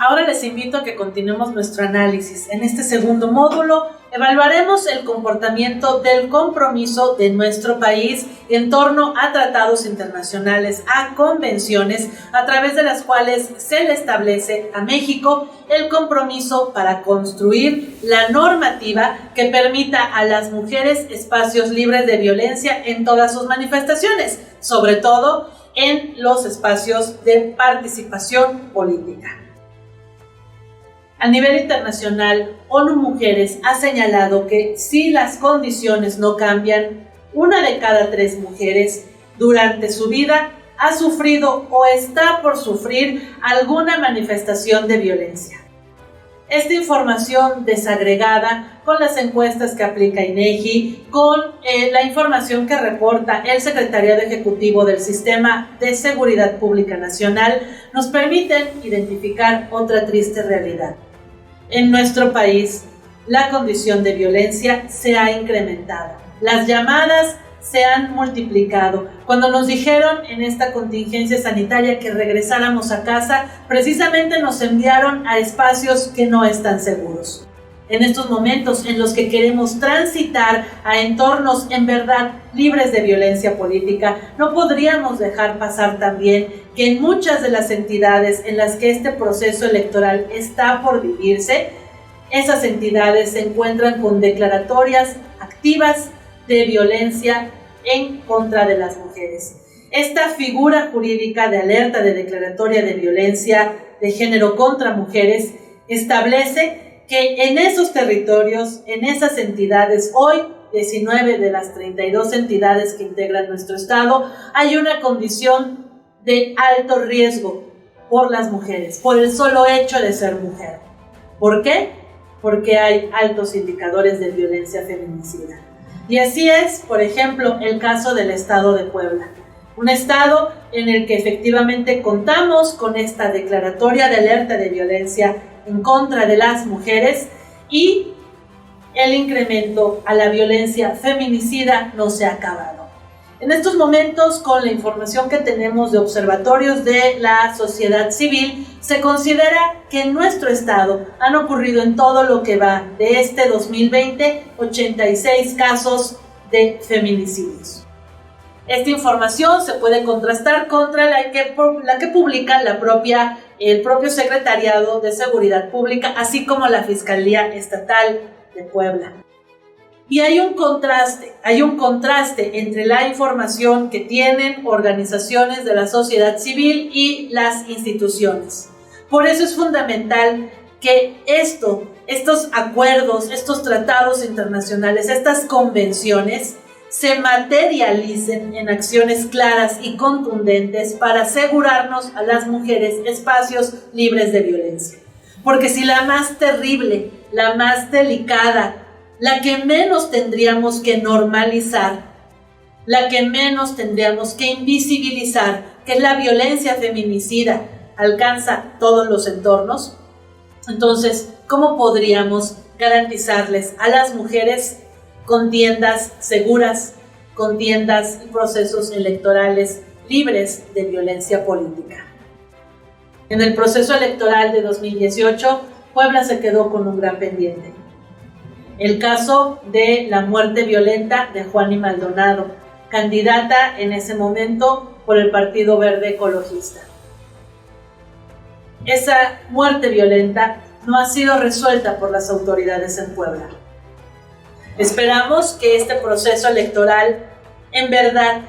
Ahora les invito a que continuemos nuestro análisis. En este segundo módulo evaluaremos el comportamiento del compromiso de nuestro país en torno a tratados internacionales, a convenciones, a través de las cuales se le establece a México el compromiso para construir la normativa que permita a las mujeres espacios libres de violencia en todas sus manifestaciones, sobre todo en los espacios de participación política. A nivel internacional, ONU Mujeres ha señalado que si las condiciones no cambian, 1 de cada 3 mujeres durante su vida ha sufrido o está por sufrir alguna manifestación de violencia. Esta información desagregada con las encuestas que aplica INEGI, con la información que reporta el Secretariado Ejecutivo del Sistema de Seguridad Pública Nacional, nos permiten identificar otra triste realidad. En nuestro país, la condición de violencia se ha incrementado. Las llamadas se han multiplicado. Cuando nos dijeron en esta contingencia sanitaria que regresáramos a casa, precisamente nos enviaron a espacios que no están seguros. En estos momentos en los que queremos transitar a entornos en verdad libres de violencia política, no podríamos dejar pasar también que en muchas de las entidades en las que este proceso electoral está por vivirse, esas entidades se encuentran con declaratorias activas de violencia en contra de las mujeres. Esta figura jurídica de alerta de declaratoria de violencia de género contra mujeres establece que en esos territorios, en esas entidades, hoy 19 de las 32 entidades que integran nuestro estado, hay una condición de alto riesgo por las mujeres, por el solo hecho de ser mujer. ¿Por qué? Porque hay altos indicadores de violencia feminicida. Y así es, por ejemplo, el caso del estado de Puebla, un estado en el que efectivamente contamos con esta declaratoria de alerta de violencia en contra de las mujeres y el incremento a la violencia feminicida no se ha acabado. En estos momentos, con la información que tenemos de observatorios de la sociedad civil, se considera que en nuestro estado han ocurrido en todo lo que va de este 2020 86 casos de feminicidios. Esta información se puede contrastar contra la que publica el propio Secretariado de Seguridad Pública, así como la Fiscalía Estatal de Puebla. Y hay un contraste entre la información que tienen organizaciones de la sociedad civil y las instituciones. Por eso es fundamental que estos acuerdos, estos tratados internacionales, estas convenciones se materialicen en acciones claras y contundentes para asegurarnos a las mujeres espacios libres de violencia. Porque si la más terrible, la más delicada, la que menos tendríamos que normalizar, la que menos tendríamos que invisibilizar, que es la violencia feminicida, alcanza todos los entornos, entonces, ¿cómo podríamos garantizarles a las mujeres contiendas seguras, contiendas y procesos electorales libres de violencia política? En el proceso electoral de 2018, Puebla se quedó con un gran pendiente. El caso de la muerte violenta de Juani Maldonado, candidata en ese momento por el Partido Verde Ecologista. Esa muerte violenta no ha sido resuelta por las autoridades en Puebla. Esperamos que este proceso electoral en verdad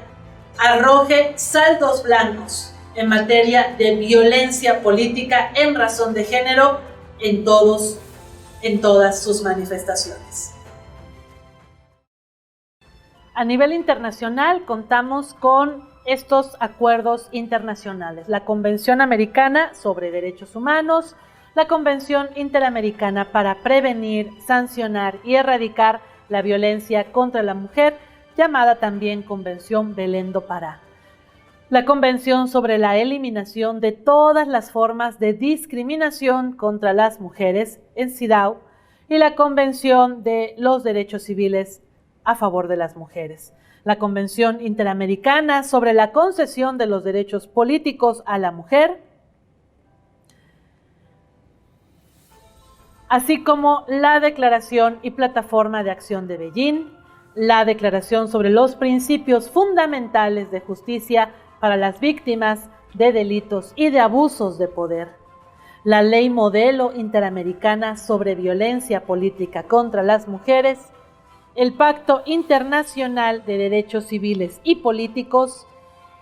arroje saldos blancos en materia de violencia política en razón de género en todas sus manifestaciones. A nivel internacional contamos con estos acuerdos internacionales, la Convención Americana sobre Derechos Humanos, la Convención Interamericana para Prevenir, Sancionar y Erradicar la Violencia contra la Mujer, llamada también Convención Belén do Pará, la Convención sobre la Eliminación de todas las formas de discriminación contra las mujeres en CEDAW y la Convención de los Derechos Civiles a favor de las mujeres, la Convención Interamericana sobre la concesión de los derechos políticos a la mujer así como la Declaración y Plataforma de Acción de Beijing, la Declaración sobre los Principios Fundamentales de Justicia para las Víctimas de Delitos y de Abusos de Poder, la Ley Modelo Interamericana sobre Violencia Política contra las Mujeres, el Pacto Internacional de Derechos Civiles y Políticos,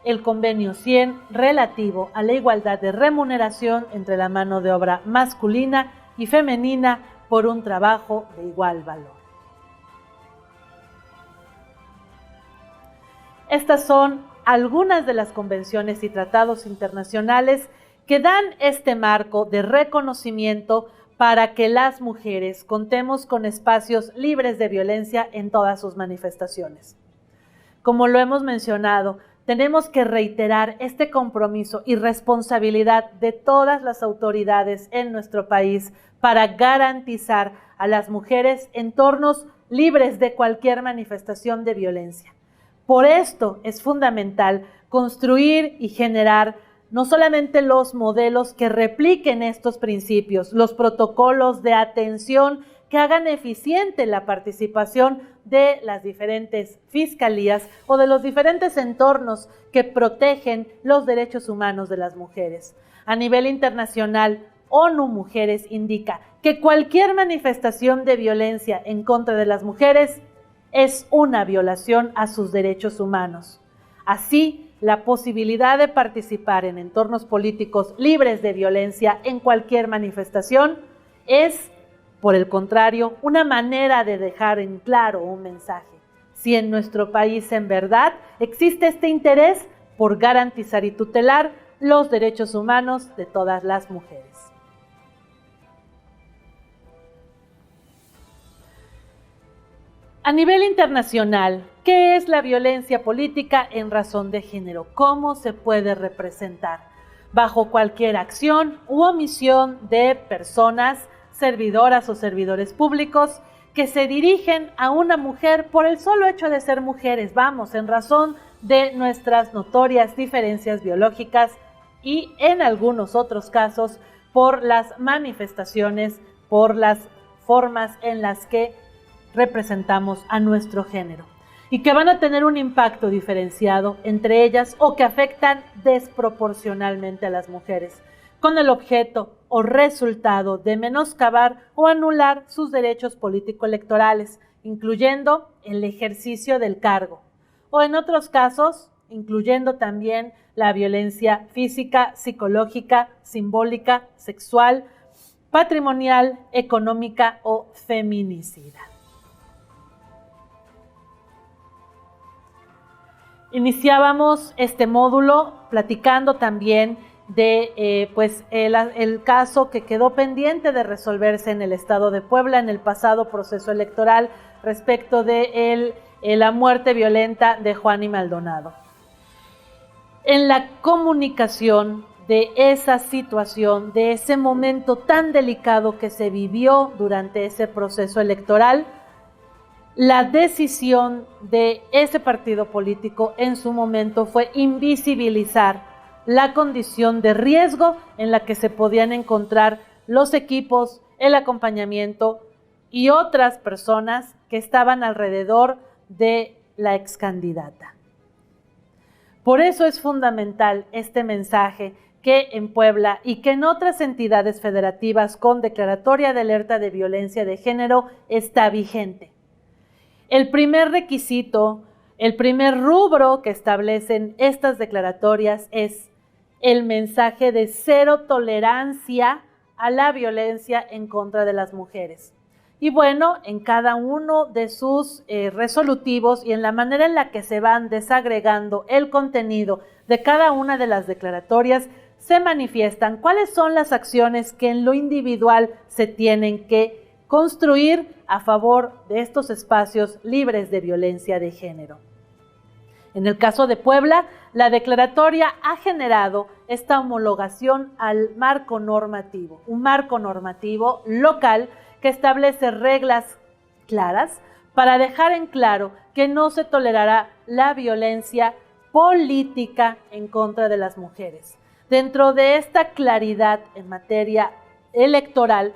el Convenio 100 relativo a la igualdad de remuneración entre la mano de obra masculina y femenina por un trabajo de igual valor. Estas son algunas de las convenciones y tratados internacionales que dan este marco de reconocimiento para que las mujeres contemos con espacios libres de violencia en todas sus manifestaciones. Como lo hemos mencionado, tenemos que reiterar este compromiso y responsabilidad de todas las autoridades en nuestro país para garantizar a las mujeres entornos libres de cualquier manifestación de violencia. Por esto es fundamental construir y generar no solamente los modelos que repliquen estos principios, los protocolos de atención que hagan eficiente la participación de las diferentes fiscalías o de los diferentes entornos que protegen los derechos humanos de las mujeres. A nivel internacional, ONU Mujeres indica que cualquier manifestación de violencia en contra de las mujeres es una violación a sus derechos humanos. Así, la posibilidad de participar en entornos políticos libres de violencia en cualquier manifestación es, por el contrario, una manera de dejar en claro un mensaje. Si en nuestro país en verdad existe este interés por garantizar y tutelar los derechos humanos de todas las mujeres. A nivel internacional, ¿qué es la violencia política en razón de género? ¿Cómo se puede representar? Bajo cualquier acción u omisión de personas, servidoras o servidores públicos que se dirigen a una mujer por el solo hecho de ser mujeres, en razón de nuestras notorias diferencias biológicas y en algunos otros casos por las manifestaciones, por las formas en las que representamos a nuestro género y que van a tener un impacto diferenciado entre ellas o que afectan desproporcionalmente a las mujeres, con el objeto o resultado de menoscabar o anular sus derechos político-electorales, incluyendo el ejercicio del cargo, o en otros casos, incluyendo también la violencia física, psicológica, simbólica, sexual, patrimonial, económica o feminicida. Iniciábamos este módulo platicando también de el caso que quedó pendiente de resolverse en el estado de Puebla en el pasado proceso electoral respecto de la muerte violenta de Juani Maldonado. En la comunicación de esa situación, de ese momento tan delicado que se vivió durante ese proceso electoral, la decisión de ese partido político en su momento fue invisibilizar la condición de riesgo en la que se podían encontrar los equipos, el acompañamiento y otras personas que estaban alrededor de la excandidata. Por eso es fundamental este mensaje que en Puebla y que en otras entidades federativas con declaratoria de alerta de violencia de género está vigente. El primer requisito, el primer rubro que establecen estas declaratorias es el mensaje de cero tolerancia a la violencia en contra de las mujeres. Y bueno, en cada uno de sus resolutivos y en la manera en la que se van desagregando el contenido de cada una de las declaratorias, se manifiestan cuáles son las acciones que en lo individual se tienen que construir a favor de estos espacios libres de violencia de género. En el caso de Puebla, la declaratoria ha generado esta homologación al marco normativo, un marco normativo local que establece reglas claras para dejar en claro que no se tolerará la violencia política en contra de las mujeres. Dentro de esta claridad en materia electoral,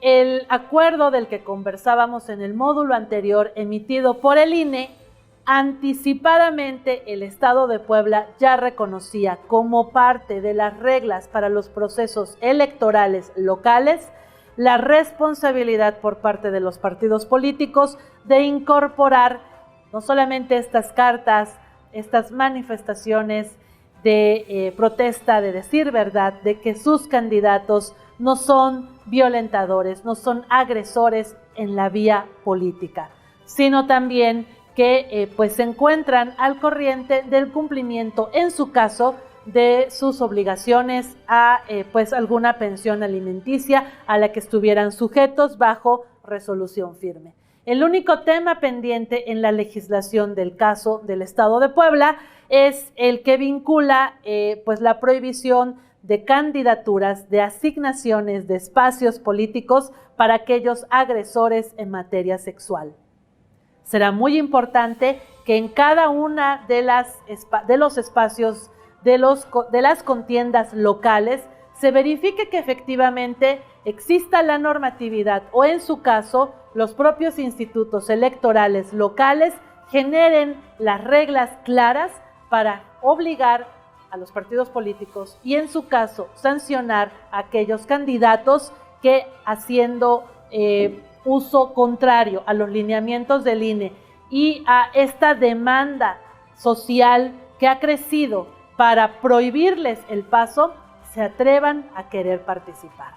el acuerdo del que conversábamos en el módulo anterior, emitido por el INE, anticipadamente el Estado de Puebla ya reconocía como parte de las reglas para los procesos electorales locales la responsabilidad por parte de los partidos políticos de incorporar no solamente estas cartas, estas manifestaciones de protesta, de decir verdad, de que sus candidatos no son violentadores, no son agresores en la vía política, sino también que pues se encuentran al corriente del cumplimiento, en su caso, de sus obligaciones a pues alguna pensión alimenticia a la que estuvieran sujetos bajo resolución firme. El único tema pendiente en la legislación del caso del Estado de Puebla es el que vincula pues la prohibición de candidaturas, de asignaciones de espacios políticos para aquellos agresores en materia sexual. Será muy importante que en cada una de los espacios de las contiendas locales se verifique que efectivamente exista la normatividad o, en su caso, los propios institutos electorales locales generen las reglas claras para obligar a los partidos políticos y, en su caso, sancionar a aquellos candidatos que, haciendo uso contrario a los lineamientos del INE y a esta demanda social que ha crecido para prohibirles el paso, se atrevan a querer participar.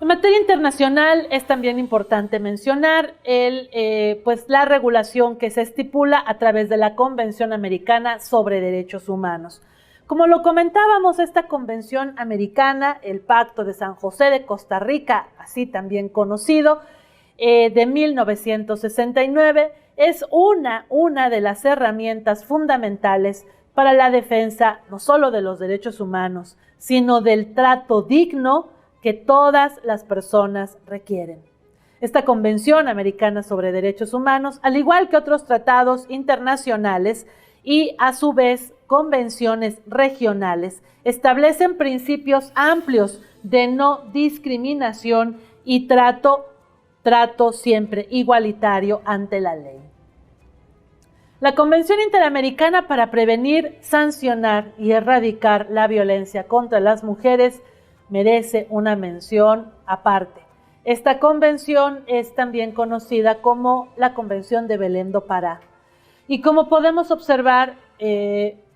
En materia internacional es también importante mencionar pues la regulación que se estipula a través de la Convención Americana sobre Derechos Humanos. Como lo comentábamos, esta Convención Americana, el Pacto de San José de Costa Rica, así también conocido, de 1969, es una de las herramientas fundamentales para la defensa no solo de los derechos humanos, sino del trato digno que todas las personas requieren. Esta Convención Americana sobre Derechos Humanos, al igual que otros tratados internacionales y a su vez convenciones regionales, establecen principios amplios de no discriminación y trato siempre igualitario ante la ley. La Convención Interamericana para prevenir, sancionar y erradicar la violencia contra las mujeres merece una mención aparte. Esta convención es también conocida como la Convención de Belém do Pará. Y como podemos observar,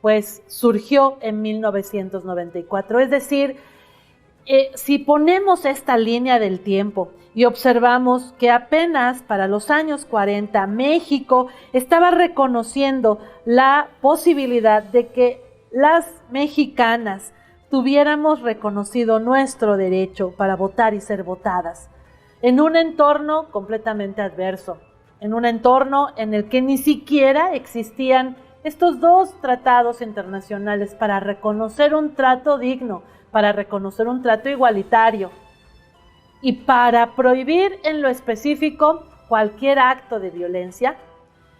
pues surgió en 1994. Es decir, si ponemos esta línea del tiempo y observamos que apenas para los años 40 México estaba reconociendo la posibilidad de que las mexicanas tuviéramos reconocido nuestro derecho para votar y ser votadas, en un entorno completamente adverso, en un entorno en el que ni siquiera existían estos dos tratados internacionales para reconocer un trato digno, para reconocer un trato igualitario y para prohibir en lo específico cualquier acto de violencia.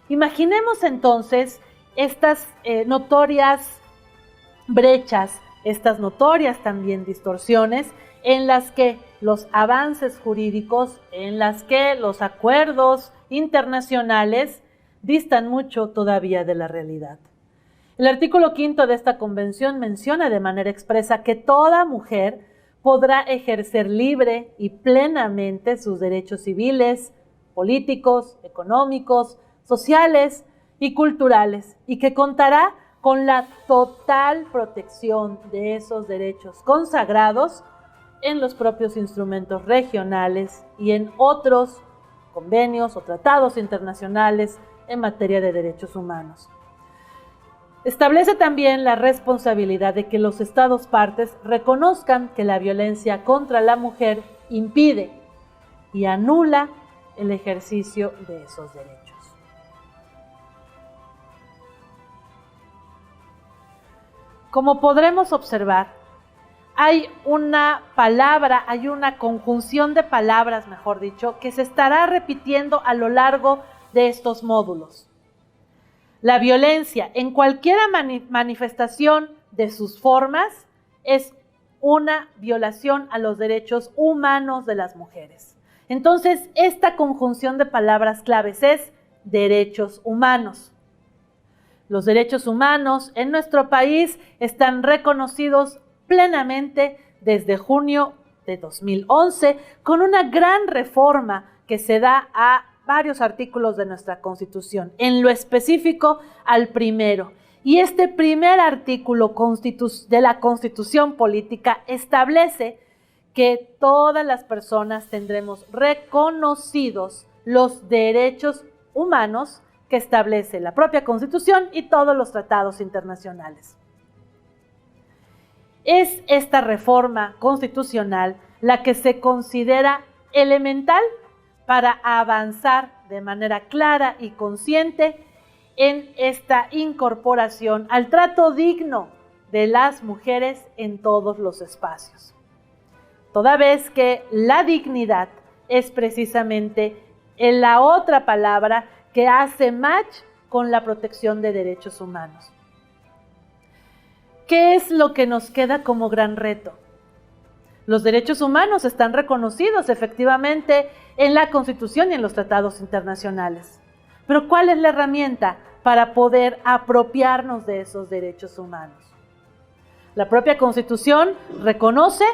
Imaginemos entonces estas notorias brechas, estas notorias también distorsiones en las que los avances jurídicos, en las que los acuerdos internacionales distan mucho todavía de la realidad. El artículo 5 de esta convención menciona de manera expresa que toda mujer podrá ejercer libre y plenamente sus derechos civiles, políticos, económicos, sociales y culturales, y que contará con la total protección de esos derechos consagrados en los propios instrumentos regionales y en otros convenios o tratados internacionales en materia de derechos humanos. Establece también la responsabilidad de que los Estados partes reconozcan que la violencia contra la mujer impide y anula el ejercicio de esos derechos. Como podremos observar, hay una conjunción de palabras, mejor dicho, que se estará repitiendo a lo largo de estos módulos. La violencia, en cualquier manifestación de sus formas, es una violación a los derechos humanos de las mujeres. Entonces, esta conjunción de palabras claves es derechos humanos. Los derechos humanos en nuestro país están reconocidos plenamente desde junio de 2011 con una gran reforma que se da a varios artículos de nuestra Constitución, en lo específico al primero. Y este primer artículo de la Constitución Política establece que todas las personas tendremos reconocidos los derechos humanos que establece la propia Constitución y todos los tratados internacionales. Es esta reforma constitucional la que se considera elemental para avanzar de manera clara y consciente en esta incorporación al trato digno de las mujeres en todos los espacios. Toda vez que la dignidad es precisamente la otra palabra que hace match con la protección de derechos humanos. ¿Qué es lo que nos queda como gran reto? Los derechos humanos están reconocidos efectivamente en la Constitución y en los tratados internacionales. Pero ¿cuál es la herramienta para poder apropiarnos de esos derechos humanos? La propia Constitución reconoce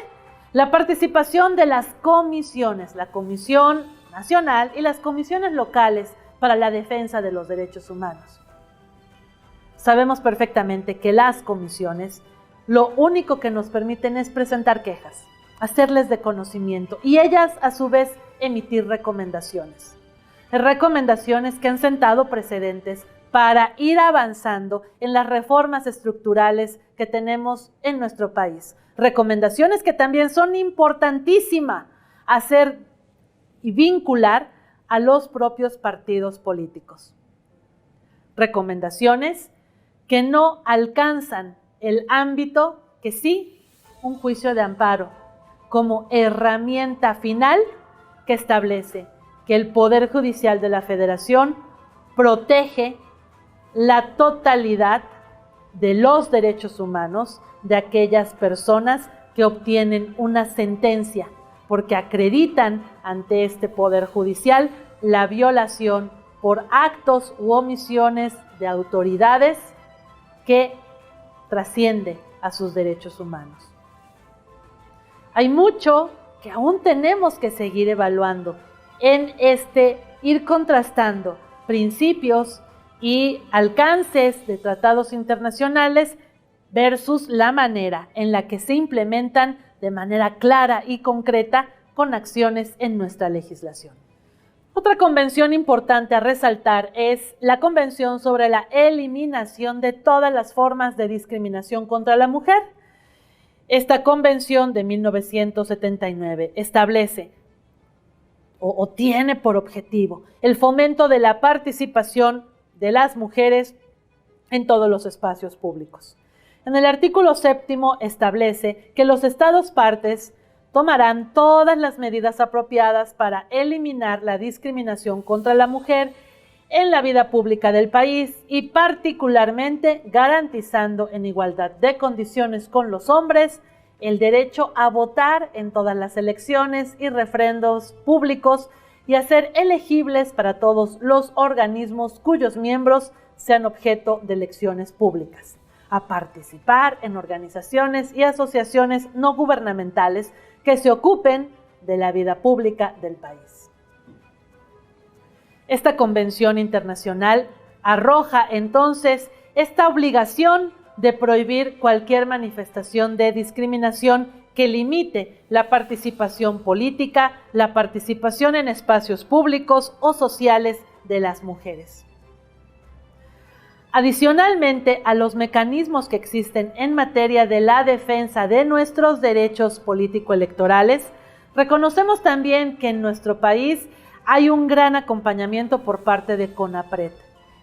la participación de las comisiones, la Comisión Nacional y las comisiones locales para la defensa de los derechos humanos. Sabemos perfectamente que las comisiones lo único que nos permiten es presentar quejas, hacerles de conocimiento y ellas a su vez emitir recomendaciones. Recomendaciones que han sentado precedentes para ir avanzando en las reformas estructurales que tenemos en nuestro país. Recomendaciones que también son importantísimas hacer y vincular a los propios partidos políticos. Recomendaciones que no alcanzan el ámbito que sí, un juicio de amparo, como herramienta final que establece que el Poder Judicial de la Federación protege la totalidad de los derechos humanos de aquellas personas que obtienen una sentencia porque acreditan ante este Poder Judicial la violación por actos u omisiones de autoridades que trasciende a sus derechos humanos. Hay mucho que aún tenemos que seguir evaluando en ir contrastando principios y alcances de tratados internacionales versus la manera en la que se implementan de manera clara y concreta con acciones en nuestra legislación. Otra convención importante a resaltar es la Convención sobre la Eliminación de todas las formas de discriminación contra la mujer. Esta convención de 1979 establece o tiene por objetivo el fomento de la participación de las mujeres en todos los espacios públicos. En el artículo 7º establece que los Estados partes tomarán todas las medidas apropiadas para eliminar la discriminación contra la mujer en la vida pública del país y particularmente garantizando en igualdad de condiciones con los hombres el derecho a votar en todas las elecciones y referendos públicos y a ser elegibles para todos los organismos cuyos miembros sean objeto de elecciones públicas, a participar en organizaciones y asociaciones no gubernamentales que se ocupen de la vida pública del país. Esta convención internacional arroja entonces esta obligación de prohibir cualquier manifestación de discriminación que limite la participación política, la participación en espacios públicos o sociales de las mujeres. Adicionalmente a los mecanismos que existen en materia de la defensa de nuestros derechos político-electorales, reconocemos también que en nuestro país hay un gran acompañamiento por parte de CONAPRED.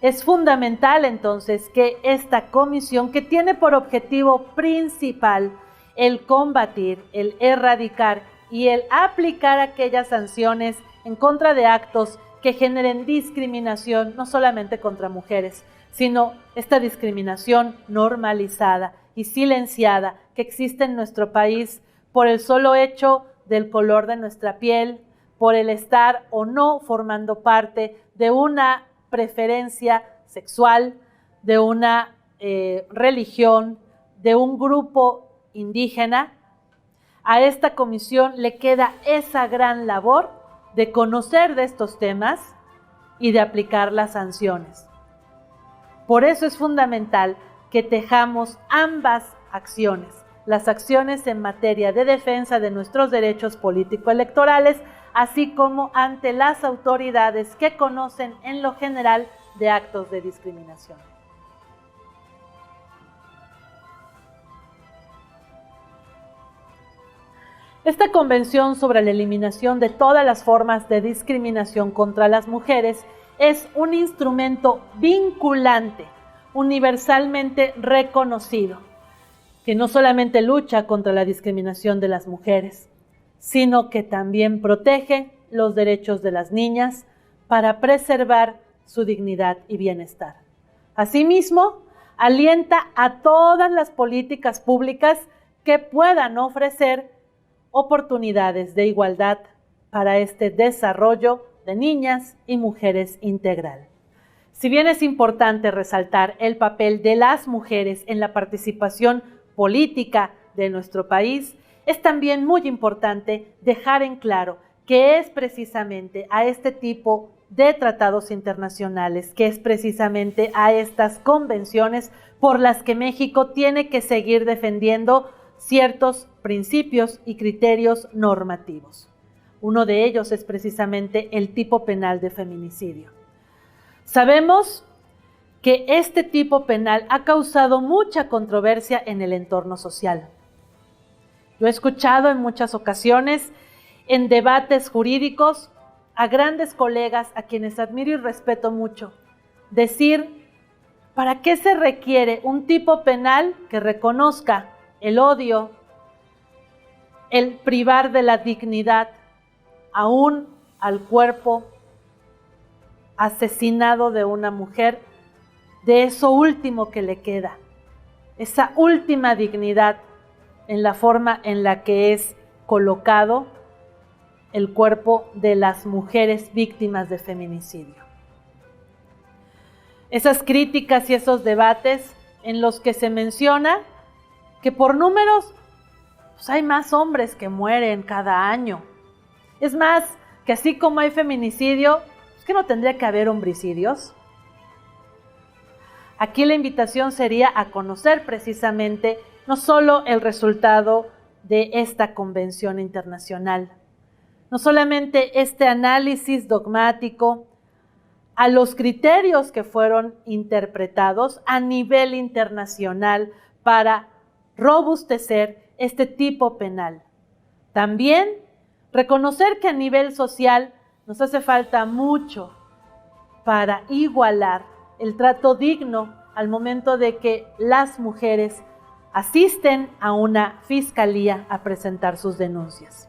Es fundamental entonces que esta comisión, que tiene por objetivo principal el combatir, el erradicar y el aplicar aquellas sanciones en contra de actos que generen discriminación no solamente contra mujeres, sino esta discriminación normalizada y silenciada que existe en nuestro país por el solo hecho del color de nuestra piel, por el estar o no formando parte de una preferencia sexual, de una religión, de un grupo indígena. A esta comisión le queda esa gran labor de conocer de estos temas y de aplicar las sanciones. Por eso es fundamental que tejamos ambas acciones, las acciones en materia de defensa de nuestros derechos político-electorales, así como ante las autoridades que conocen en lo general de actos de discriminación. Esta convención sobre la eliminación de todas las formas de discriminación contra las mujeres es un instrumento vinculante, universalmente reconocido, que no solamente lucha contra la discriminación de las mujeres, sino que también protege los derechos de las niñas para preservar su dignidad y bienestar. Asimismo, alienta a todas las políticas públicas que puedan ofrecer oportunidades de igualdad para este desarrollo de niñas y mujeres integral. Si bien es importante resaltar el papel de las mujeres en la participación política de nuestro país, es también muy importante dejar en claro que es precisamente a este tipo de tratados internacionales, que es precisamente a estas convenciones por las que México tiene que seguir defendiendo ciertos principios y criterios normativos. Uno de ellos es precisamente el tipo penal de feminicidio. Sabemos que este tipo penal ha causado mucha controversia en el entorno social. Yo he escuchado en muchas ocasiones en debates jurídicos a grandes colegas a quienes admiro y respeto mucho decir: ¿para qué se requiere un tipo penal que reconozca el odio, el privar de la dignidad aún al cuerpo asesinado de una mujer, de eso último que le queda, esa última dignidad en la forma en la que es colocado el cuerpo de las mujeres víctimas de feminicidio? Esas críticas y esos debates en los que se menciona que por números pues hay más hombres que mueren cada año. Es más, que así como hay feminicidio, ¿es que no tendría que haber homicidios? Aquí la invitación sería a conocer precisamente no solo el resultado de esta convención internacional, no solamente este análisis dogmático a los criterios que fueron interpretados a nivel internacional para robustecer este tipo penal. También reconocer que a nivel social nos hace falta mucho para igualar el trato digno al momento de que las mujeres asisten a una fiscalía a presentar sus denuncias,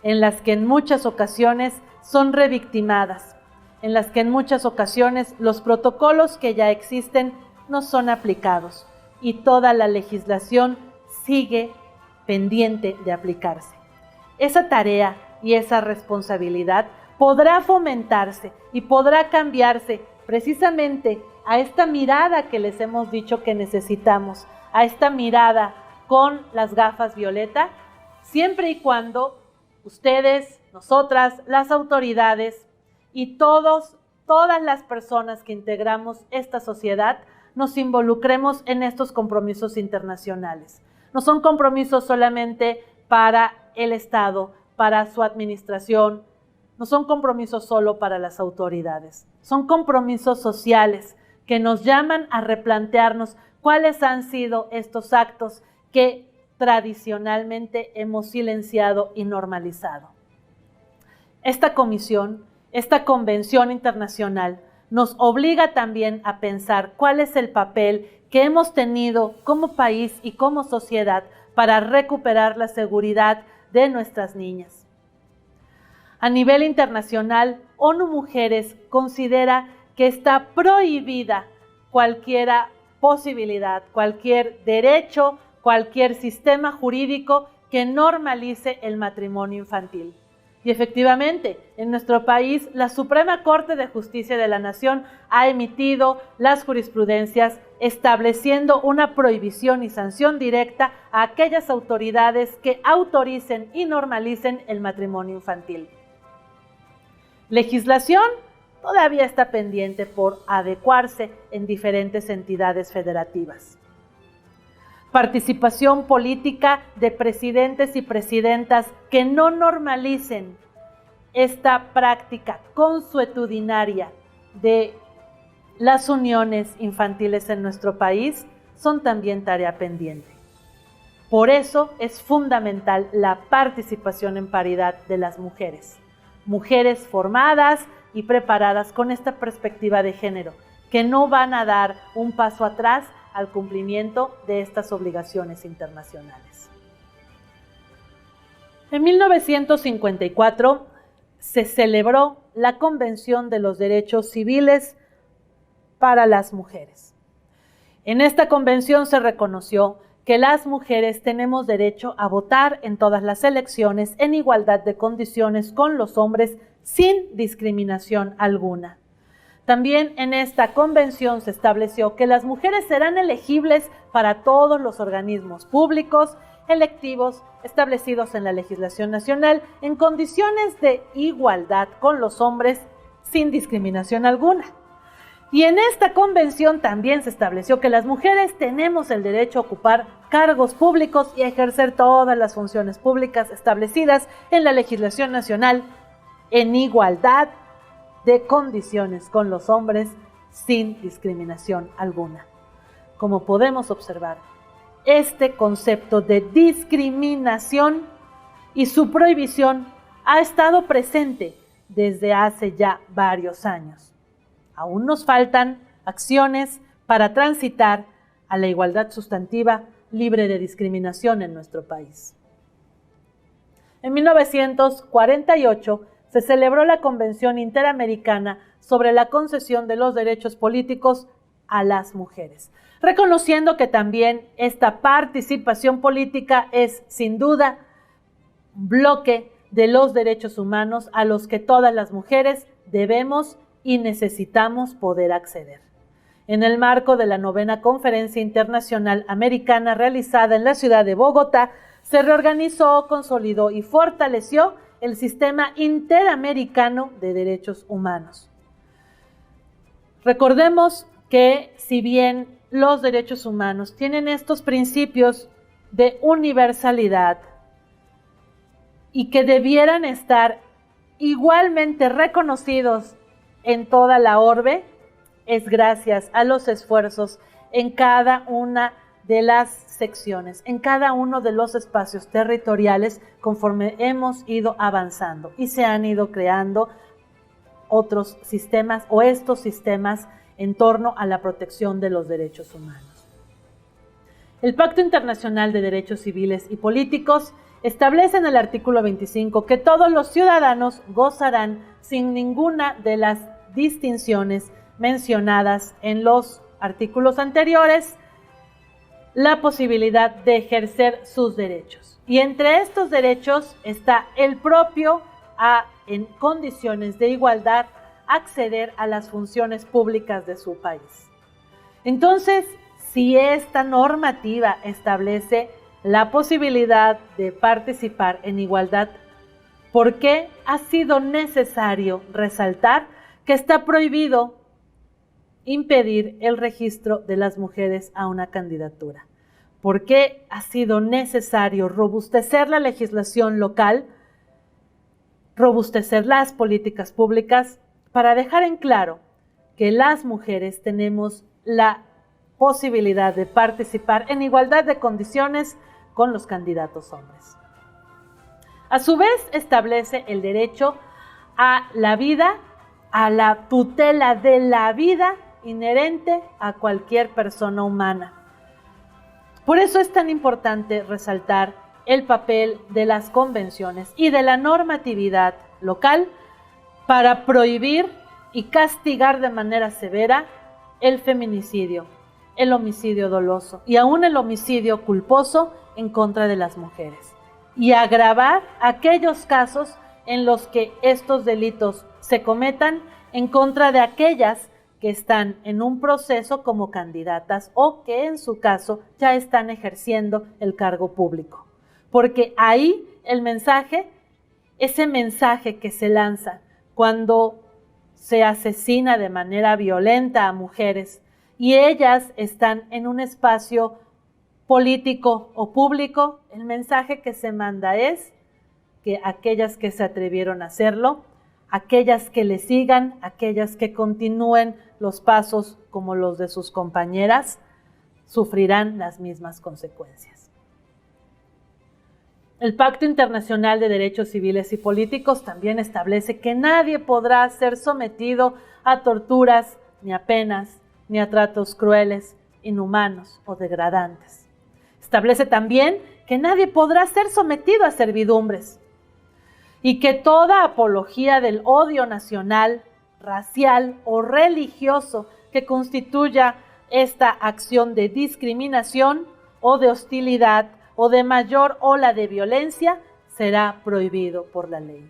en las que en muchas ocasiones son revictimadas, en las que en muchas ocasiones los protocolos que ya existen no son aplicados y toda la legislación sigue pendiente de aplicarse. Esa tarea y esa responsabilidad podrá fomentarse y podrá cambiarse precisamente a esta mirada que les hemos dicho que necesitamos, a esta mirada con las gafas violeta, siempre y cuando ustedes, nosotras, las autoridades y todas las personas que integramos esta sociedad nos involucremos en estos compromisos internacionales. No son compromisos solamente para el Estado, para su administración, no son compromisos solo para las autoridades, son compromisos sociales que nos llaman a replantearnos cuáles han sido estos actos que tradicionalmente hemos silenciado y normalizado. Esta comisión, esta convención internacional nos obliga también a pensar cuál es el papel que hemos tenido como país y como sociedad para recuperar la seguridad de nuestras niñas. A nivel internacional, ONU Mujeres considera que está prohibida cualquier posibilidad, cualquier derecho, cualquier sistema jurídico que normalice el matrimonio infantil. Y efectivamente, en nuestro país, la Suprema Corte de Justicia de la Nación ha emitido las jurisprudencias estableciendo una prohibición y sanción directa a aquellas autoridades que autoricen y normalicen el matrimonio infantil. Legislación todavía está pendiente por adecuarse en diferentes entidades federativas. Participación política de presidentes y presidentas que no normalicen esta práctica consuetudinaria de las uniones infantiles en nuestro país son también tarea pendiente. Por eso es fundamental la participación en paridad de las mujeres. Mujeres formadas y preparadas con esta perspectiva de género, que no van a dar un paso atrás al cumplimiento de estas obligaciones internacionales. En 1954 se celebró la Convención de los Derechos Civiles para las Mujeres. En esta convención se reconoció que las mujeres tenemos derecho a votar en todas las elecciones en igualdad de condiciones con los hombres sin discriminación alguna. También en esta convención se estableció que las mujeres serán elegibles para todos los organismos públicos, electivos, establecidos en la legislación nacional en condiciones de igualdad con los hombres sin discriminación alguna. Y en esta convención también se estableció que las mujeres tenemos el derecho a ocupar cargos públicos y a ejercer todas las funciones públicas establecidas en la legislación nacional en igualdad de condiciones con los hombres sin discriminación alguna. Como podemos observar, este concepto de discriminación y su prohibición ha estado presente desde hace ya varios años. Aún nos faltan acciones para transitar a la igualdad sustantiva libre de discriminación en nuestro país. En 1948 se celebró la Convención Interamericana sobre la concesión de los derechos políticos a las mujeres, reconociendo que también esta participación política es, sin duda, un bloque de los derechos humanos a los que todas las mujeres debemos y necesitamos poder acceder. En el marco de la 9ª Conferencia Internacional Americana realizada en la ciudad de Bogotá, se reorganizó, consolidó y fortaleció el Sistema Interamericano de Derechos Humanos. Recordemos que si bien los derechos humanos tienen estos principios de universalidad y que debieran estar igualmente reconocidos en toda la orbe, es gracias a los esfuerzos en cada una de las secciones, en cada uno de los espacios territoriales conforme hemos ido avanzando y se han ido creando otros sistemas o estos sistemas en torno a la protección de los derechos humanos. El Pacto Internacional de Derechos Civiles y Políticos establece en el artículo 25 que todos los ciudadanos gozarán sin ninguna de las distinciones mencionadas en los artículos anteriores la posibilidad de ejercer sus derechos. Y entre estos derechos está el propio a, en condiciones de igualdad, acceder a las funciones públicas de su país. Entonces, si esta normativa establece la posibilidad de participar en igualdad, ¿por qué ha sido necesario resaltar que está prohibido impedir el registro de las mujeres a una candidatura? ¿Por qué ha sido necesario robustecer la legislación local, robustecer las políticas públicas para dejar en claro que las mujeres tenemos la posibilidad de participar en igualdad de condiciones con los candidatos hombres? A su vez, establece el derecho a la vida, a la tutela de la vida inherente a cualquier persona humana. Por eso es tan importante resaltar el papel de las convenciones y de la normatividad local para prohibir y castigar de manera severa el feminicidio, el homicidio doloso y aún el homicidio culposo en contra de las mujeres, y agravar aquellos casos en los que estos delitos se cometan en contra de aquellas que están en un proceso como candidatas o que en su caso ya están ejerciendo el cargo público. Porque ahí el mensaje, ese mensaje que se lanza cuando se asesina de manera violenta a mujeres y ellas están en un espacio político o público, el mensaje que se manda es que aquellas que se atrevieron a hacerlo, aquellas que le sigan, aquellas que continúen los pasos como los de sus compañeras, sufrirán las mismas consecuencias. El Pacto Internacional de Derechos Civiles y Políticos también establece que nadie podrá ser sometido a torturas, ni a penas, ni a tratos crueles, inhumanos o degradantes. Establece también que nadie podrá ser sometido a servidumbres y que toda apología del odio nacional, racial o religioso que constituya esta acción de discriminación o de hostilidad o de mayor ola de violencia será prohibido por la ley.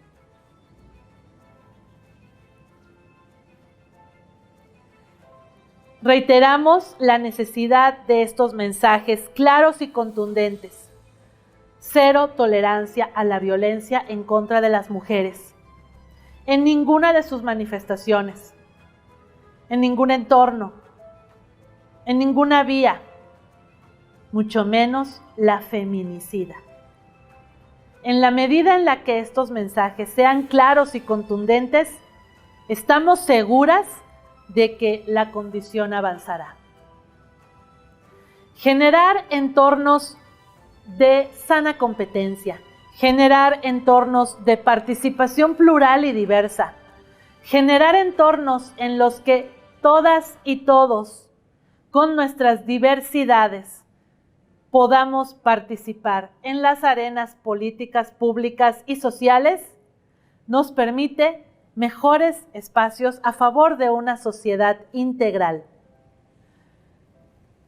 Reiteramos la necesidad de estos mensajes claros y contundentes. Cero tolerancia a la violencia en contra de las mujeres, en ninguna de sus manifestaciones, en ningún entorno, en ninguna vía, mucho menos la feminicida. En la medida en la que estos mensajes sean claros y contundentes, estamos seguras de que la condición avanzará. Generar entornos de sana competencia, generar entornos de participación plural y diversa, generar entornos en los que todas y todos, con nuestras diversidades, podamos participar en las arenas políticas, públicas y sociales, nos permite mejores espacios a favor de una sociedad integral.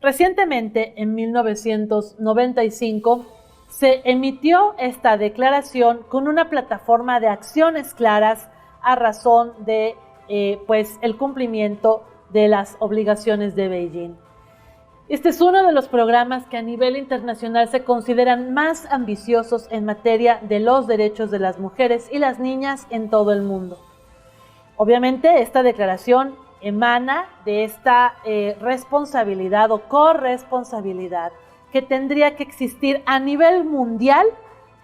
Recientemente, en 1995, se emitió esta declaración con una plataforma de acciones claras a razón de el cumplimiento de las obligaciones de Beijing. Este es uno de los programas que a nivel internacional se consideran más ambiciosos en materia de los derechos de las mujeres y las niñas en todo el mundo. Obviamente, esta declaración emana de esta responsabilidad o corresponsabilidad que tendría que existir a nivel mundial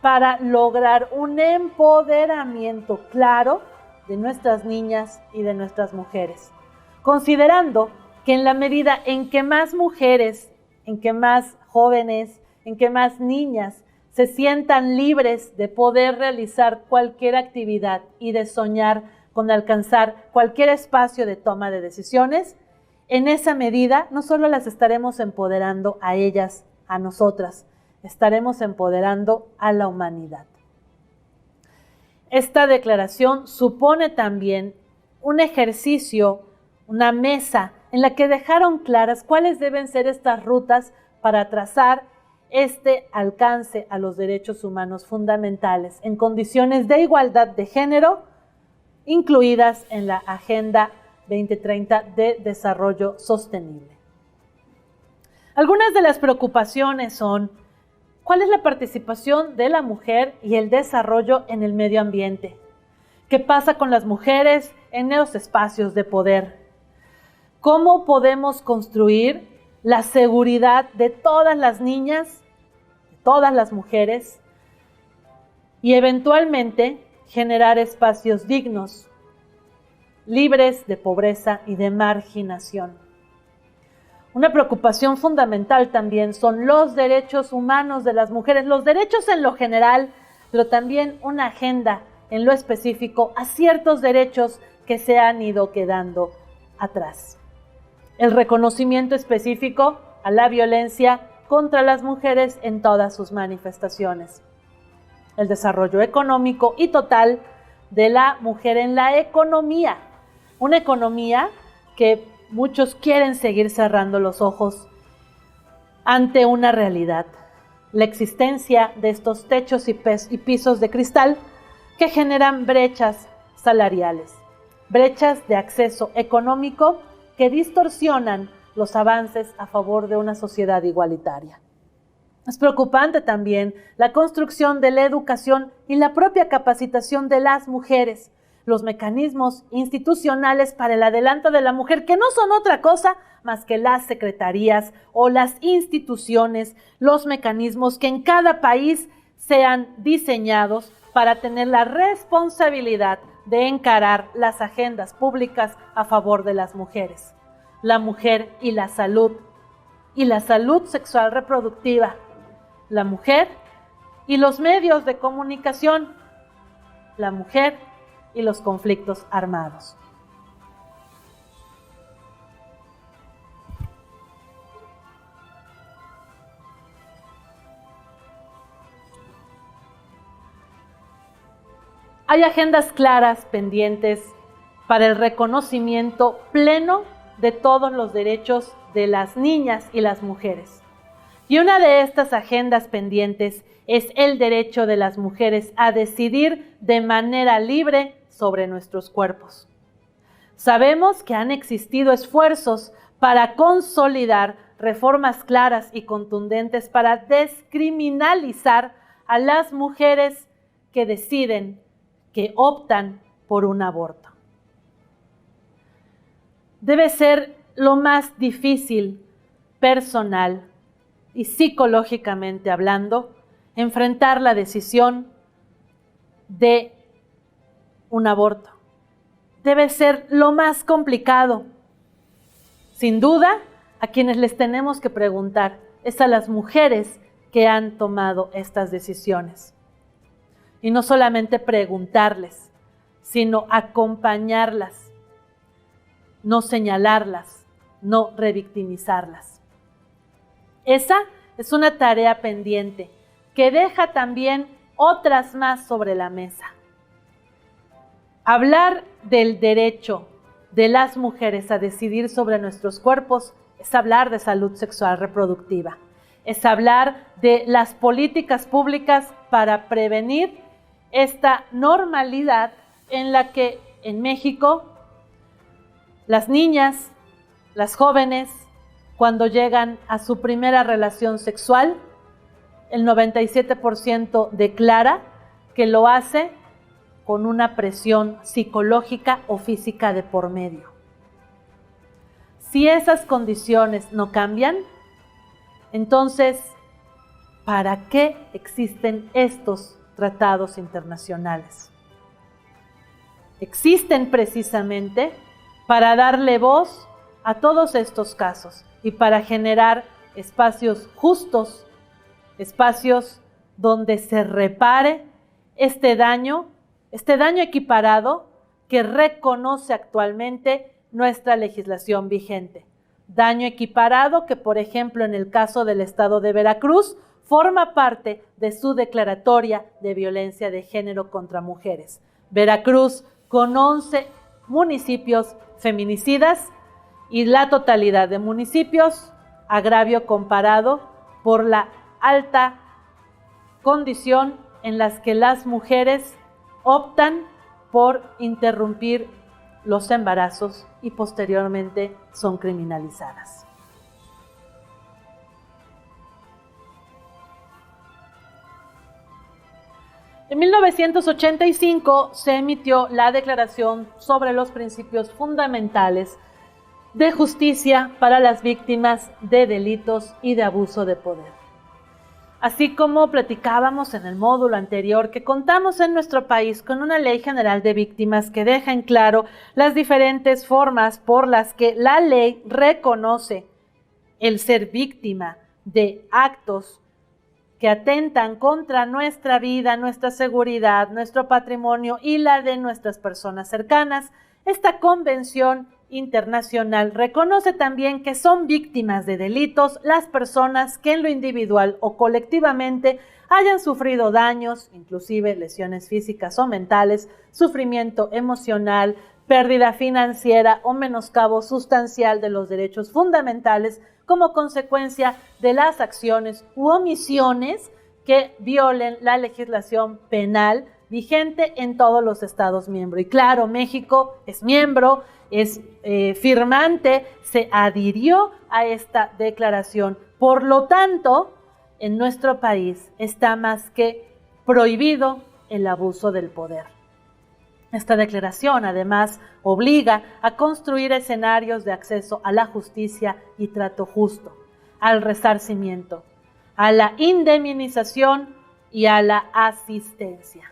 para lograr un empoderamiento claro de nuestras niñas y de nuestras mujeres, considerando que en la medida en que más mujeres, en que más jóvenes, en que más niñas se sientan libres de poder realizar cualquier actividad y de soñar con alcanzar cualquier espacio de toma de decisiones, en esa medida no solo las estaremos empoderando a ellas, a nosotras, estaremos empoderando a la humanidad. Esta declaración supone también un ejercicio, una mesa en la que dejaron claras cuáles deben ser estas rutas para trazar este alcance a los derechos humanos fundamentales en condiciones de igualdad de género, incluidas en la Agenda 2030 de Desarrollo Sostenible. Algunas de las preocupaciones son: ¿cuál es la participación de la mujer y el desarrollo en el medio ambiente? ¿Qué pasa con las mujeres en los espacios de poder? ¿Cómo podemos construir la seguridad de todas las niñas, de todas las mujeres, y eventualmente generar espacios dignos, libres de pobreza y de marginación? Una preocupación fundamental también son los derechos humanos de las mujeres, los derechos en lo general, pero también una agenda en lo específico a ciertos derechos que se han ido quedando atrás. El reconocimiento específico a la violencia contra las mujeres en todas sus manifestaciones. El desarrollo económico y total de la mujer en la economía. Una economía que muchos quieren seguir cerrando los ojos ante una realidad. La existencia de estos techos y pisos de cristal que generan brechas salariales, brechas de acceso económico que distorsionan los avances a favor de una sociedad igualitaria. Es preocupante también la construcción de la educación y la propia capacitación de las mujeres, los mecanismos institucionales para el adelanto de la mujer, que no son otra cosa más que las secretarías o las instituciones, los mecanismos que en cada país sean diseñados para tener la responsabilidad de encarar las agendas públicas a favor de las mujeres. La mujer y la salud sexual reproductiva, la mujer y los medios de comunicación, la mujer y los conflictos armados. Hay agendas claras pendientes para el reconocimiento pleno de todos los derechos de las niñas y las mujeres. Y una de estas agendas pendientes es el derecho de las mujeres a decidir de manera libre sobre nuestros cuerpos. Sabemos que han existido esfuerzos para consolidar reformas claras y contundentes para descriminalizar a las mujeres que deciden, que optan por un aborto. Debe ser lo más difícil, personal y psicológicamente hablando, enfrentar la decisión de un aborto. Debe ser lo más complicado. Sin duda, a quienes les tenemos que preguntar es a las mujeres que han tomado estas decisiones. Y no solamente preguntarles, sino acompañarlas, no señalarlas, no revictimizarlas. Esa es una tarea pendiente que deja también otras más sobre la mesa. Hablar del derecho de las mujeres a decidir sobre nuestros cuerpos es hablar de salud sexual reproductiva, es hablar de las políticas públicas para prevenir esta normalidad en la que en México las niñas, las jóvenes, cuando llegan a su primera relación sexual, el 97% declara que lo hace con una presión psicológica o física de por medio. Si esas condiciones no cambian, entonces, ¿para qué existen estos tratados internacionales? Existen precisamente para darle voz a todos estos casos y para generar espacios justos, espacios donde se repare este daño equiparado que reconoce actualmente nuestra legislación vigente. Daño equiparado que, por ejemplo, en el caso del estado de Veracruz, forma parte de su declaratoria de violencia de género contra mujeres. Veracruz, con 11 municipios feminicidas y la totalidad de municipios, agravio comparado por la alta condición en las que las mujeres optan por interrumpir los embarazos y posteriormente son criminalizadas. En 1985 se emitió la Declaración sobre los Principios Fundamentales de Justicia para las Víctimas de Delitos y de Abuso de Poder. Así como platicábamos en el módulo anterior, que contamos en nuestro país con una Ley General de Víctimas que deja en claro las diferentes formas por las que la ley reconoce el ser víctima de actos que atentan contra nuestra vida, nuestra seguridad, nuestro patrimonio y la de nuestras personas cercanas. Esta convención internacional reconoce también que son víctimas de delitos las personas que en lo individual o colectivamente hayan sufrido daños, inclusive lesiones físicas o mentales, sufrimiento emocional, pérdida financiera o menoscabo sustancial de los derechos fundamentales como consecuencia de las acciones u omisiones que violen la legislación penal vigente en todos los Estados miembros. Y claro, México es miembro, es firmante, se adhirió a esta declaración. Por lo tanto, en nuestro país está más que prohibido el abuso del poder. Esta declaración, además, obliga a construir escenarios de acceso a la justicia y trato justo, al resarcimiento, a la indemnización y a la asistencia.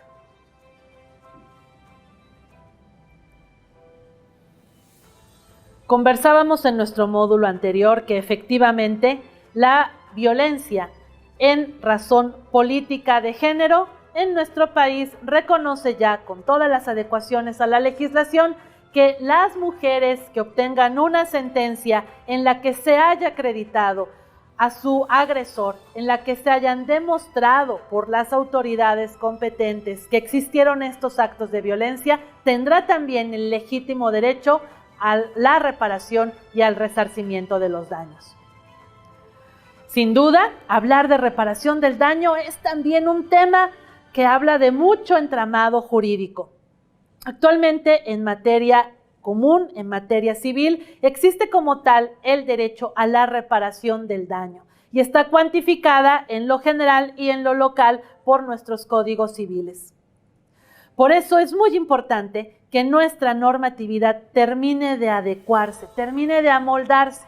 Conversábamos en nuestro módulo anterior que efectivamente la violencia en razón política de género en nuestro país reconoce ya con todas las adecuaciones a la legislación que las mujeres que obtengan una sentencia en la que se haya acreditado a su agresor, en la que se hayan demostrado por las autoridades competentes que existieron estos actos de violencia, tendrá también el legítimo derecho a la reparación y al resarcimiento de los daños. Sin duda, hablar de reparación del daño es también un tema que habla de mucho entramado jurídico. Actualmente, en materia común, en materia civil, existe como tal el derecho a la reparación del daño y está cuantificada en lo general y en lo local por nuestros códigos civiles. Por eso es muy importante que nuestra normatividad termine de adecuarse, termine de amoldarse,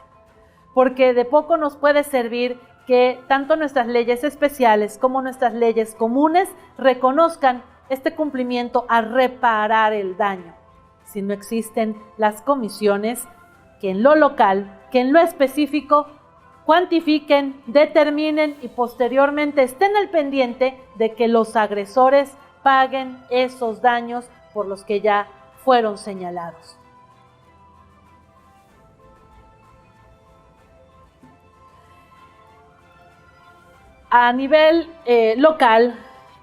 porque de poco nos puede servir que tanto nuestras leyes especiales como nuestras leyes comunes reconozcan este cumplimiento a reparar el daño, si no existen las comisiones que en lo local, que en lo específico, cuantifiquen, determinen y posteriormente estén al pendiente de que los agresores paguen esos daños por los que ya fueron señalados. A nivel local,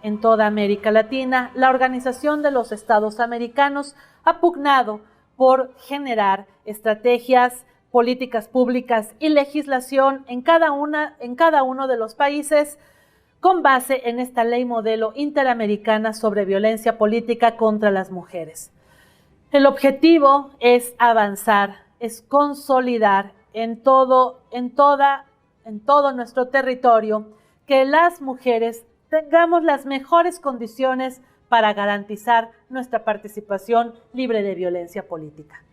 en toda América Latina, la Organización de los Estados Americanos ha pugnado por generar estrategias, políticas públicas y legislación en cada uno de los países con base en esta ley modelo interamericana sobre violencia política contra las mujeres. El objetivo es avanzar, es consolidar en todo nuestro territorio que las mujeres tengamos las mejores condiciones para garantizar nuestra participación libre de violencia política.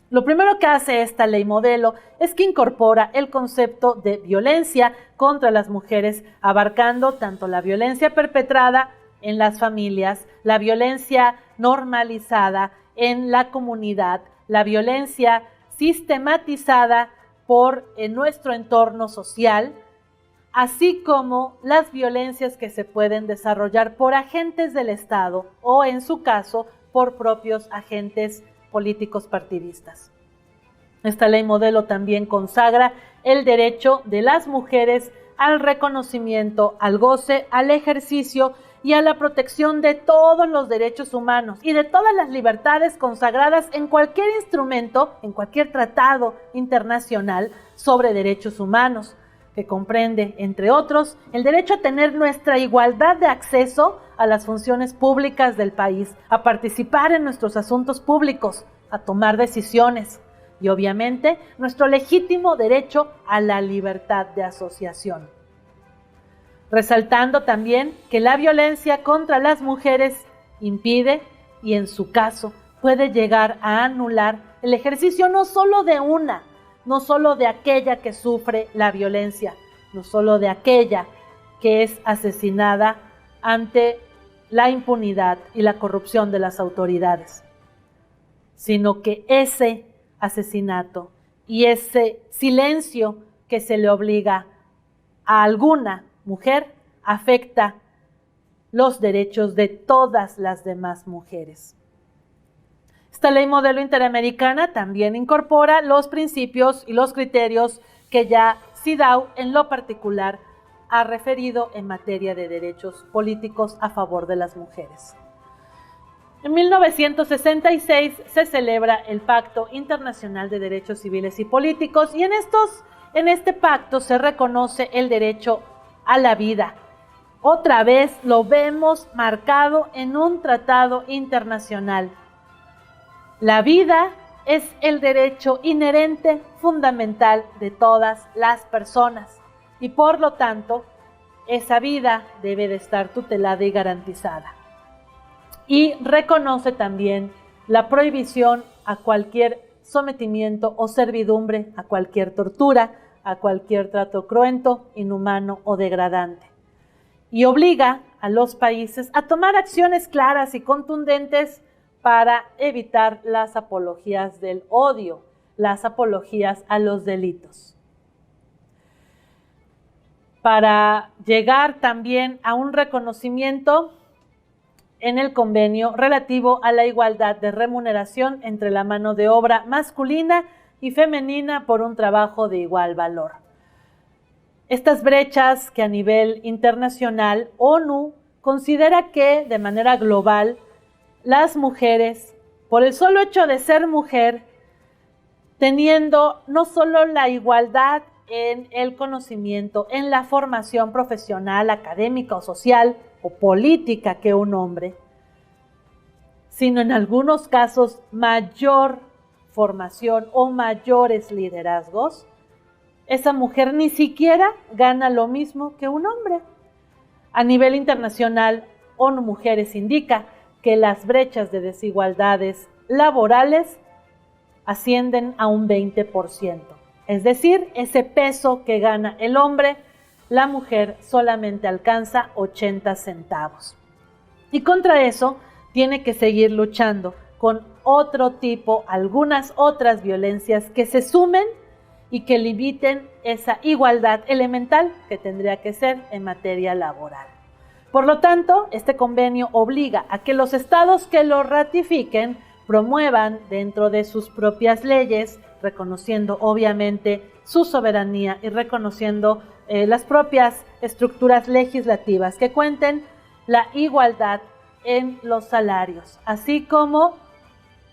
Lo primero que hace esta ley modelo es que incorpora el concepto de violencia contra las mujeres, abarcando tanto la violencia perpetrada en las familias, la violencia normalizada en la comunidad, la violencia sistematizada en nuestro entorno social, así como las violencias que se pueden desarrollar por agentes del Estado o, en su caso, por propios agentes políticos partidistas. Esta ley modelo también consagra el derecho de las mujeres al reconocimiento, al goce, al ejercicio y a la protección de todos los derechos humanos y de todas las libertades consagradas en cualquier instrumento, en cualquier tratado internacional sobre derechos humanos, que comprende, entre otros, el derecho a tener nuestra igualdad de acceso a las funciones públicas del país, a participar en nuestros asuntos públicos, a tomar decisiones y, obviamente, nuestro legítimo derecho a la libertad de asociación. Resaltando también que la violencia contra las mujeres impide y, en su caso, puede llegar a anular el ejercicio no solo de aquella que sufre la violencia, no solo de aquella que es asesinada ante la impunidad y la corrupción de las autoridades, sino que ese asesinato y ese silencio que se le obliga a alguna mujer afecta los derechos de todas las demás mujeres. Esta ley modelo interamericana también incorpora los principios y los criterios que ya CEDAW en lo particular ha referido en materia de derechos políticos a favor de las mujeres. En 1966 se celebra el Pacto Internacional de Derechos Civiles y Políticos y en este pacto se reconoce el derecho a la vida Otra vez lo vemos marcado en un tratado internacional. La vida es el derecho inherente fundamental de todas las personas y por lo tanto esa vida debe de estar tutelada y garantizada. Y reconoce también la prohibición a cualquier sometimiento o servidumbre, a cualquier tortura, a cualquier trato cruento, inhumano o degradante. Y obliga a los países a tomar acciones claras y contundentes para evitar las apologías del odio, las apologías a los delitos. Para llegar también a un reconocimiento en el convenio relativo a la igualdad de remuneración entre la mano de obra masculina y femenina por un trabajo de igual valor. Estas brechas que a nivel internacional, ONU considera que de manera global las mujeres, por el solo hecho de ser mujer, teniendo no solo la igualdad en el conocimiento, en la formación profesional, académica o social o política que un hombre, sino en algunos casos mayor formación o mayores liderazgos, esa mujer ni siquiera gana lo mismo que un hombre. A nivel internacional, ONU Mujeres indica que las brechas de desigualdades laborales ascienden a un 20%. Es decir, ese peso que gana el hombre, la mujer solamente alcanza 80 centavos. Y contra eso tiene que seguir luchando con otro tipo, algunas otras violencias que se sumen y que limiten esa igualdad elemental que tendría que ser en materia laboral. Por lo tanto, este convenio obliga a que los estados que lo ratifiquen promuevan dentro de sus propias leyes, reconociendo obviamente su soberanía y reconociendo las propias estructuras legislativas que cuenten la igualdad en los salarios, así como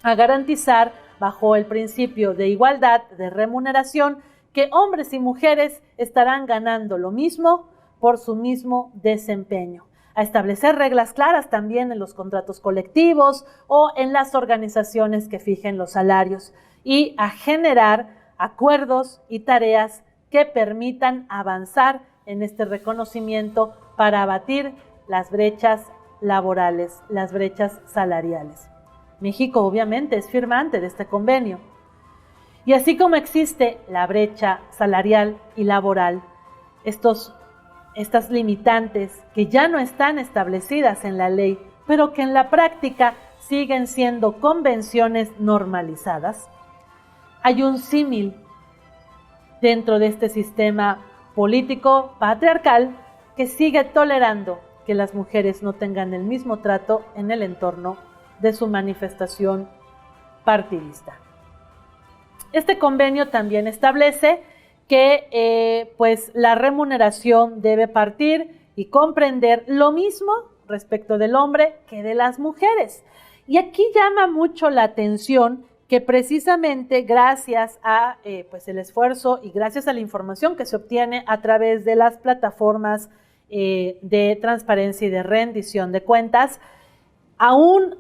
a garantizar bajo el principio de igualdad de remuneración que hombres y mujeres estarán ganando lo mismo por su mismo desempeño, a establecer reglas claras también en los contratos colectivos o en las organizaciones que fijen los salarios y a generar acuerdos y tareas que permitan avanzar en este reconocimiento para abatir las brechas laborales, las brechas salariales. México obviamente es firmante de este convenio. Y así como existe la brecha salarial y laboral, estas limitantes que ya no están establecidas en la ley, pero que en la práctica siguen siendo convenciones normalizadas, hay un símil dentro de este sistema político patriarcal que sigue tolerando que las mujeres no tengan el mismo trato en el entorno de su manifestación partidista. Este convenio también establece que la remuneración debe partir y comprender lo mismo respecto del hombre que de las mujeres. Y aquí llama mucho la atención que precisamente gracias a el esfuerzo y gracias a la información que se obtiene a través de las plataformas de transparencia y de rendición de cuentas, aún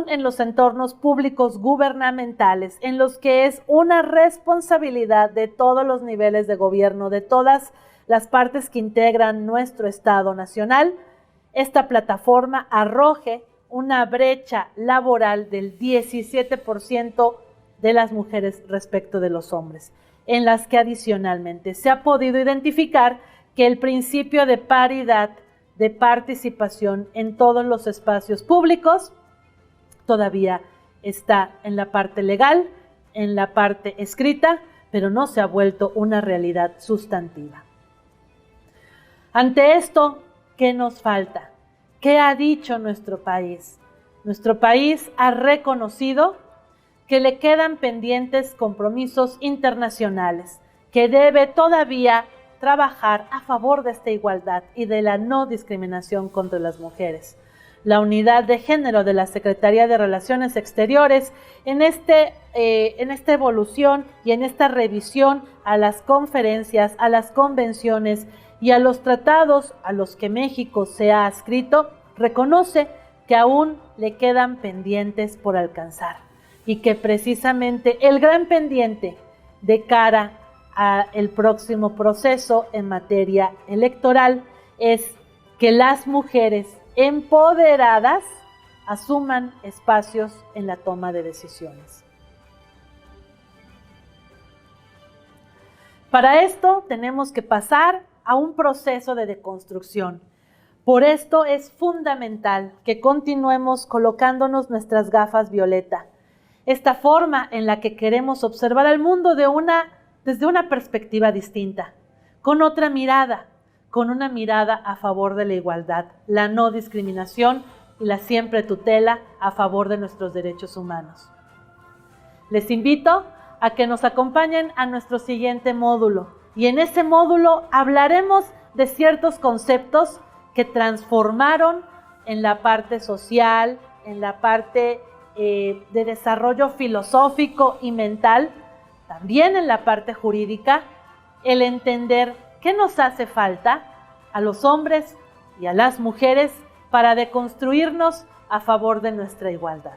en los entornos públicos gubernamentales, en los que es una responsabilidad de todos los niveles de gobierno, de todas las partes que integran nuestro Estado nacional, esta plataforma arroje una brecha laboral del 17% de las mujeres respecto de los hombres, en las que adicionalmente se ha podido identificar que el principio de paridad de participación en todos los espacios públicos todavía está en la parte legal, en la parte escrita, pero no se ha vuelto una realidad sustantiva. Ante esto, ¿qué nos falta? ¿Qué ha dicho nuestro país? Nuestro país ha reconocido que le quedan pendientes compromisos internacionales, que debe todavía trabajar a favor de esta igualdad y de la no discriminación contra las mujeres. La unidad de género de la Secretaría de Relaciones Exteriores en esta evolución y en esta revisión a las conferencias, a las convenciones y a los tratados a los que México se ha adscrito, reconoce que aún le quedan pendientes por alcanzar y que precisamente el gran pendiente de cara al próximo proceso en materia electoral es que las mujeres empoderadas asuman espacios en la toma de decisiones. Para esto tenemos que pasar a un proceso de deconstrucción. Por esto es fundamental que continuemos colocándonos nuestras gafas violeta, esta forma en la que queremos observar al mundo desde una perspectiva distinta, con otra mirada, con una mirada a favor de la igualdad, la no discriminación y la siempre tutela a favor de nuestros derechos humanos. Les invito a que nos acompañen a nuestro siguiente módulo, y en ese módulo hablaremos de ciertos conceptos que transformaron en la parte social, en la parte de desarrollo filosófico y mental, también en la parte jurídica, el entender qué nos hace falta a los hombres y a las mujeres para deconstruirnos a favor de nuestra igualdad.